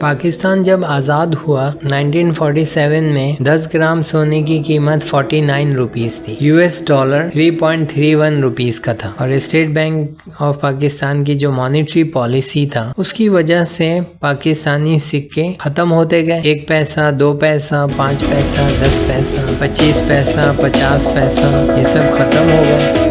पाकिस्तान जब आज़ाद हुआ 1947 में 10 ग्राम सोने की कीमत 49 रुपीस थी। यूएस डॉलर 3.31 रुपीस का था और स्टेट बैंक ऑफ पाकिस्तान की जो मॉनेटरी पॉलिसी था उसकी वजह से पाकिस्तानी सिक्के खत्म होते गए। 1 पैसा, 2 पैसा, 5 पैसा, 10 पैसा, 25 पैसा, 50 पैसा, ये सब खत्म हो गए।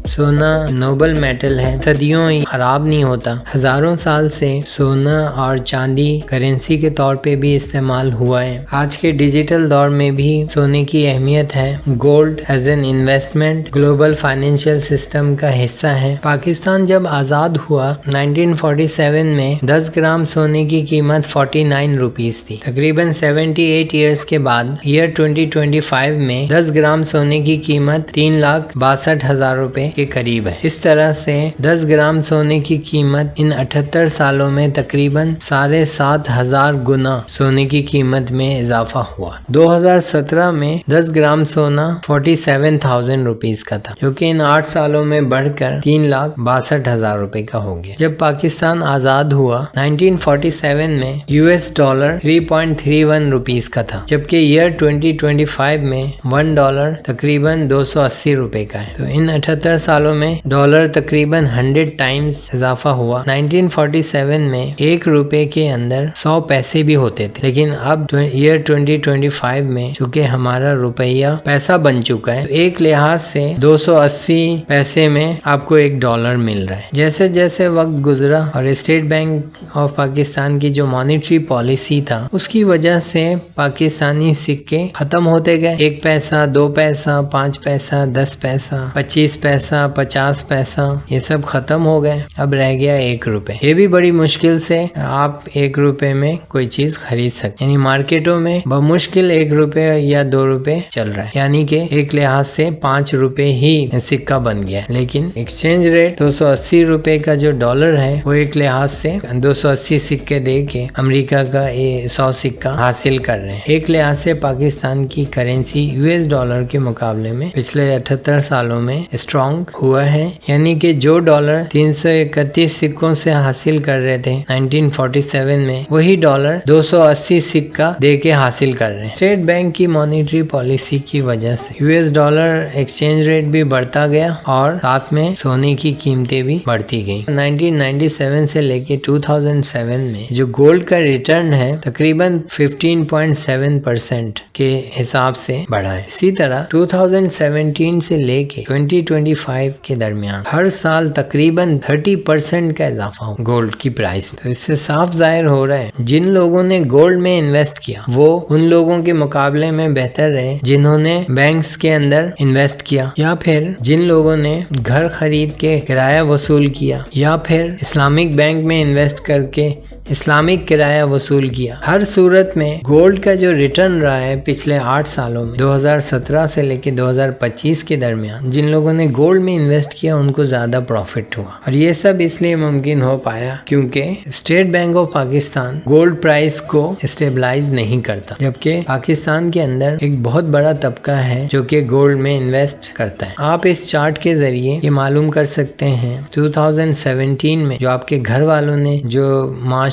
सोना नोबल मेटल है, सदियों ही खराब नहीं होता। हजारों साल से सोना और चांदी करेंसी के तौर पे भी इस्तेमाल हुआ है। आज के डिजिटल दौर में भी सोने की अहमियत है। Gold as an investment global financial system का हिस्सा है। पाकिस्तान जब आज़ाद हुआ 1947 में 10 ग्राम सोने की कीमत 49 रुपीस थी। तकरीबन 78 ईयर्स के बाद ईयर 2025 में 10 ग्राम सोने की कीमत 3,62,000 रुपए के करीब है। इस तरह से 10 ग्राम सोने की कीमत इन 78 सालों में तकरीबन 7,500 गुना सोने की कीमत में इजाफा हुआ। 2017 में 10 ग्राम सोना 47,000 रुपीस का था, जो कि इन 8 सालों में बढ़कर 3,62,000 रुपए का हो गया। जब पाकिस्तान आजाद हुआ 1947 में यूएस डॉलर 3.31 रुपीस का था, जबकि ईयर 2025 में $1 तकरीबन 280 रुपए का है। तो इन 78 सालों में डॉलर तकरीबन 100 टाइम्स इजाफा हुआ। 1947 में 1 रुपए के अंदर 100 पैसे भी होते थे, लेकिन अब ईयर 2025 में चूंकि हमारा रुपया पैसा बन चुका है, तो एक लिहाज से 280 पैसे में आपको $1 मिल रहा है। जैसे जैसे वक्त गुजरा और स्टेट बैंक ऑफ पाकिस्तान की जो मॉनेटरी पॉलिसी था उसकी वजह से पाकिस्तानी सिक्के खत्म होते गए। 1 पैसा, 2 पैसा, 5 पैसा, 10 पैसा, 25 पैसा, 50 पैसा, ये सब खत्म हो गए। अब रह गया 1 रुपए। ये भी बड़ी मुश्किल से आप 1 रुपए में कोई चीज खरीद सकते, यानी मार्केटों में बमुश्किल 1 रुपए या 2 रुपए चल रहा है, यानी कि एक लिहाज से 5 रुपए ही सिक्का बन गया। लेकिन एक्सचेंज रेट 280 रुपए का जो डॉलर है वो एक लिहाज से 280 सिक्के दे के अमेरिका का 100 सिक्का हासिल कर रहे हैं। एक लिहाज से पाकिस्तान की करेंसी यूएस डॉलर के मुकाबले में पिछले 78 सालों में स्ट्रॉन्ग हुआ है, यानी कि जो डॉलर 331 सिक्कों से हासिल कर रहे थे 1947 में, वही डॉलर 280 सिक्का दे के हासिल कर रहे हैं। स्टेट बैंक की मॉनेटरी पॉलिसी की वजह से यूएस डॉलर एक्सचेंज रेट भी बढ़ता गया और साथ में सोने की कीमतें भी बढ़ती गई। 1997 से लेके 2007 में जो गोल्ड का रिटर्न है तकरीबन 15.7% के हिसाब से बढ़ा है। इसी तरह 2017 से लेके 2025 के दरमियान हर साल तकरीबन 30% का इजाफा हो गोल्ड की प्राइस में। तो इससे साफ जाहिर हो रहा है जिन लोगों ने गोल्ड में इन्वेस्ट किया वो उन लोगों के मुकाबले में बेहतर रहे जिन्होंने बैंक्स के अंदर इन्वेस्ट किया, या फिर जिन लोगों ने घर खरीद के किराया वसूल किया, या फिर इस्लामिक बैंक में इन्वेस्ट करके इस्लामिक किराया वसूल किया। हर सूरत में गोल्ड का जो रिटर्न रहा है पिछले 8 सालों में 2017 से लेकर 2025 के दरमियान जिन लोगों ने गोल्ड में इन्वेस्ट किया उनको ज्यादा प्रॉफिट हुआ। और ये सब इसलिए मुमकिन हो पाया क्योंकि state bank of Pakistan gold price को स्टेबलाइज नहीं करता, जबकि पाकिस्तान के अंदर एक बहुत बड़ा तबका है जो कि गोल्ड में इन्वेस्ट करता है। आप इस चार्ट के जरिए ये मालूम कर सकते हैं 2017 में जो आपके घर वालों ने जो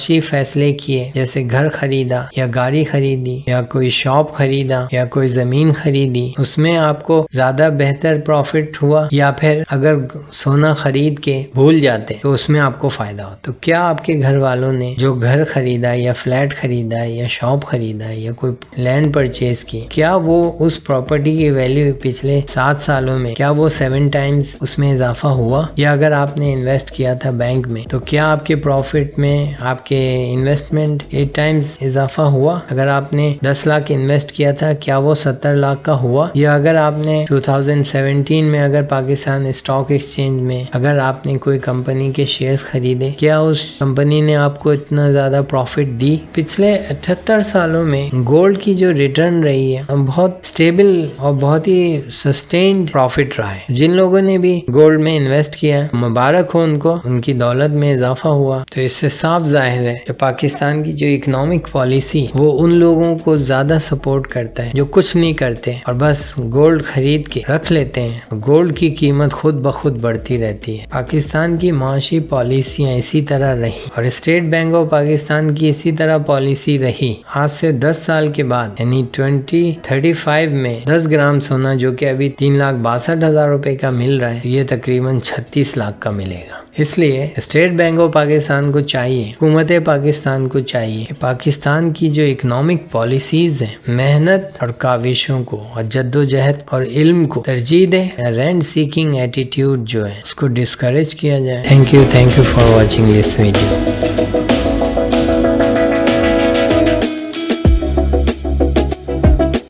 फैसले किए, जैसे घर खरीदा या गाड़ी खरीदी या कोई शॉप खरीदा या कोई जमीन खरीदी, उसमें आपको ज्यादा बेहतर प्रॉफिट हुआ, या फिर अगर सोना खरीद के भूल जाते तो उसमें आपको फायदा हो। तो क्या आपके घर वालों ने जो घर खरीदा या फ्लैट खरीदा या शॉप खरीदा या कोई लैंड परचेज की, क्या वो उस प्रॉपर्टी की वैल्यू पिछले 7 सालों में क्या वो 7 टाइम्स उसमें इजाफा हुआ? या अगर आपने इन्वेस्ट किया था बैंक में तो क्या आपके प्रॉफिट में आपके इन्वेस्टमेंट 8 टाइम्स इजाफा हुआ? अगर आपने 10 लाख इन्वेस्ट किया था क्या वो 70 लाख का हुआ? या अगर आपने 2017 में अगर पाकिस्तान स्टॉक एक्सचेंज में अगर आपने कोई कंपनी के शेयर्स खरीदे, क्या उस कंपनी ने आपको इतना ज्यादा प्रॉफिट दी? पिछले 78 सालों में गोल्ड की जो रिटर्न रही है बहुत स्टेबल और बहुत ही सस्टेन्ड प्रॉफिट रहा है। जिन लोगों ने भी गोल्ड में इन्वेस्ट किया मुबारक हो उनको, उनकी दौलत में इजाफा हुआ। तो इससे साफ जाहिर है कि पाकिस्तान की जो इकोनॉमिक पॉलिसी वो उन लोगों को ज्यादा सपोर्ट करता है जो कुछ नहीं करते और बस गोल्ड खरीद के रख लेते हैं। गोल्ड की कीमत खुद ब खुद बढ़ती रहती है। पाकिस्तान की माशी पॉलिसियां इसी तरह रही और स्टेट बैंक ऑफ पाकिस्तान की इसी तरह पॉलिसी रही। आज से 10 साल के बाद यानी 2035 में 10 ग्राम सोना जो कि अभी 3,62,000 रुपए का मिल रहा है, ये तकरीबन 36 लाख का मिलेगा। इसलिए स्टेट बैंक ऑफ पाकिस्तान को चाहिए, हुकूमत पाकिस्तान को चाहिए कि पाकिस्तान की जो इकोनॉमिक पॉलिसीज हैं, मेहनत और काविशों को और जद्दोजहद और इल्म को तरजीह दे। रेंट सीकिंग एटीट्यूड जो है उसको डिस्करेज किया जाए। Thank you for watching this video.